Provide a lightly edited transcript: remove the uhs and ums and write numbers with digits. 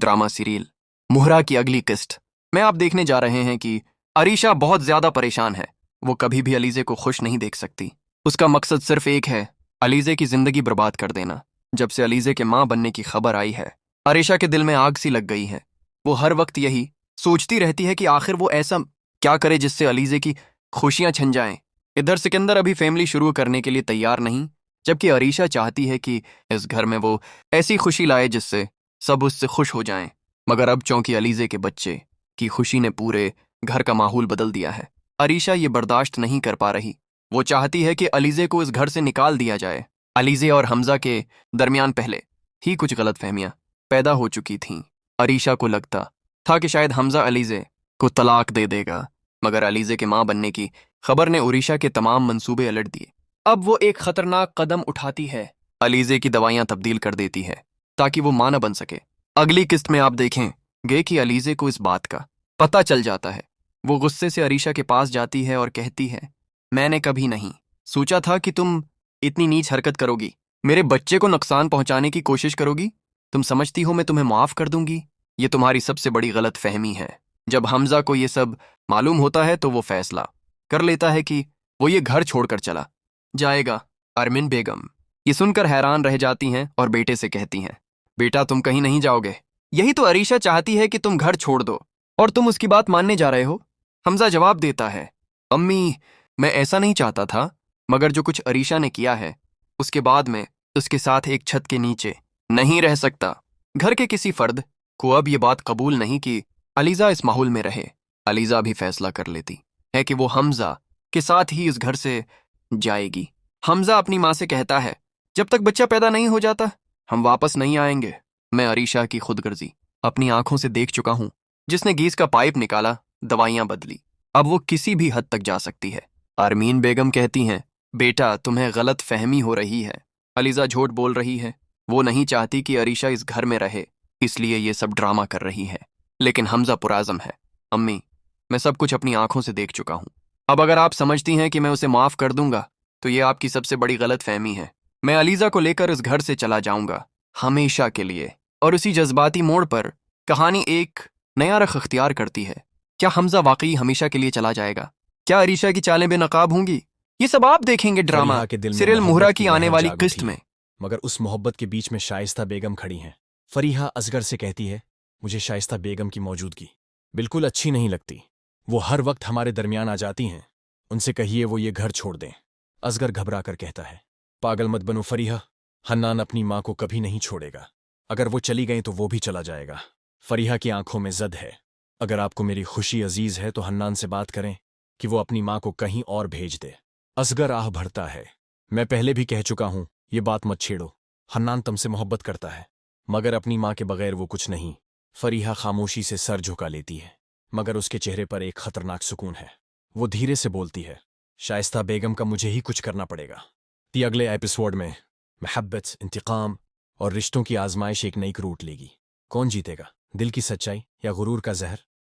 Drama serial मुहरा की अगली किस्त में आप देखने जा रहे हैं कि अरीशा बहुत ज्यादा परेशान है। वो कभी भी अलीजे को खुश नहीं देख सकती। उसका मकसद सिर्फ एक है, अलीजे की जिंदगी बर्बाद कर देना। जब से अलीजे के माँ बनने की खबर आई है, अरीशा के दिल में आग सी लग गई है। वो हर वक्त यही सोचती रहती है कि आखिर वो ऐसा क्या करे जिससे अलीजे की खुशियां छिन जाएं। इधर सिकंदर अभी फैमिली शुरू करने के लिए तैयार नहीं, जबकि अरीशा चाहती है कि इस घर में वो ऐसी खुशी लाए जिससे सब उससे खुश हो जाएं। मगर अब चौंकी अलीजे के बच्चे की खुशी ने पूरे घर का माहौल बदल दिया है। अरीशा ये बर्दाश्त नहीं कर पा रही। वो चाहती है कि अलीजे को इस घर से निकाल दिया जाए। अलीजे और हमजा के दरमियान पहले ही कुछ गलतफहमियां पैदा हो चुकी थीं। अरीशा को लगता था कि शायद हमजा अलीजे को तलाक दे देगा, मगर अलीजे के मां बनने की खबर ने अरीशा के तमाम मंसूबे उलट दिए। अब वो एक खतरनाक कदम उठाती है, अलीजे की दवाइयां तब्दील कर देती है ताकि वो मां न बन सके। अगली किस्त में आप देखेंगे कि अलीजे को इस बात का पता चल जाता है। वो गुस्से से अरीशा के पास जाती है और कहती है, मैंने कभी नहीं सोचा था कि तुम इतनी नीच हरकत करोगी, मेरे बच्चे को नुकसान पहुंचाने की कोशिश करोगी। तुम समझती हो मैं तुम्हें माफ कर दूंगी? ये तुम्हारी सबसे बड़ी गलत फहमी है। जब हमजा को ये सब मालूम होता है तो वो फैसला कर लेता है कि वो ये घर छोड़कर चला जाएगा। अरमिन बेगम ये सुनकर हैरान रह जाती हैं और बेटे से कहती हैं, बेटा तुम कहीं नहीं जाओगे। यही तो अरीशा चाहती है कि तुम घर छोड़ दो और तुम उसकी बात मानने जा रहे हो। हमजा जवाब देता है, अम्मी मैं ऐसा नहीं चाहता था, मगर जो कुछ अरीशा ने किया है उसके बाद मैं उसके साथ एक छत के नीचे नहीं रह सकता। घर के किसी फर्द को अब ये बात कबूल नहीं कि अलीजा इस माहौल में रहे। अलीजा भी फैसला कर लेती है कि वो हमजा के साथ ही इस घर से जाएगी। हमजा अपनी माँ से कहता है, जब तक बच्चा पैदा नहीं हो जाता हम वापस नहीं आएंगे। मैं अरीशा की खुदगर्जी अपनी आंखों से देख चुका हूँ, जिसने गैस का पाइप निकाला, दवाइयां बदली, अब वो किसी भी हद तक जा सकती है। अरमीन बेगम कहती हैं, बेटा तुम्हें गलत फहमी हो रही है। अलीजा झूठ बोल रही है। वो नहीं चाहती कि अरीशा इस घर में रहे, इसलिए ये सब ड्रामा कर रही है। लेकिन हमजा पुराज़म है, अम्मी मैं सब कुछ अपनी आंखों से देख चुका हूँ। अब अगर आप समझती हैं कि मैं उसे माफ़ कर दूंगा तो ये आपकी सबसे बड़ी गलत फहमी है। मैं अलीजा को लेकर इस घर से चला जाऊंगा हमेशा के लिए। और उसी जज्बाती मोड़ पर कहानी एक नया रख अख्तियार करती है। क्या हमजा वाकई हमेशा के लिए चला जाएगा? क्या अरीशा की चालें बेनकाब होंगी? ये सब आप देखेंगे ड्रामा सीरियल मुहरा की आने वाली किस्त में। मगर उस मोहब्बत के बीच में शाइस्ता बेगम खड़ी हैं। फरीहा असगर से कहती है, मुझे शाइस्ता बेगम की मौजूदगी बिल्कुल अच्छी नहीं लगती। वो हर वक्त हमारे दरमियान आ जाती हैं। उनसे कहिए वो ये घर छोड़ दें। असगर घबरा कर कहता है, पागल मत बनो फरीहा, हन्नान अपनी माँ को कभी नहीं छोड़ेगा। अगर वो चली गई तो वो भी चला जाएगा। फरीहा की आंखों में जद है। अगर आपको मेरी खुशी अजीज है तो हन्नान से बात करें कि वो अपनी माँ को कहीं और भेज दे। असगर आह भरता है, मैं पहले भी कह चुका हूं, ये बात मत छेड़ो। हन्नान तुमसे मोहब्बत करता है, मगर अपनी माँ के बगैर वो कुछ नहीं। फरीहा खामोशी से सर झुका लेती है, मगर उसके चेहरे पर एक खतरनाक सुकून है। वो धीरे से बोलती है, शाइस्ता बेगम का मुझे ही कुछ करना पड़ेगा। अगले एपिसोड में मोहब्बत, इंतकाम और रिश्तों की आजमाइश एक नई रूट लेगी। कौन जीतेगा, दिल की सच्चाई या गुरूर का जहर?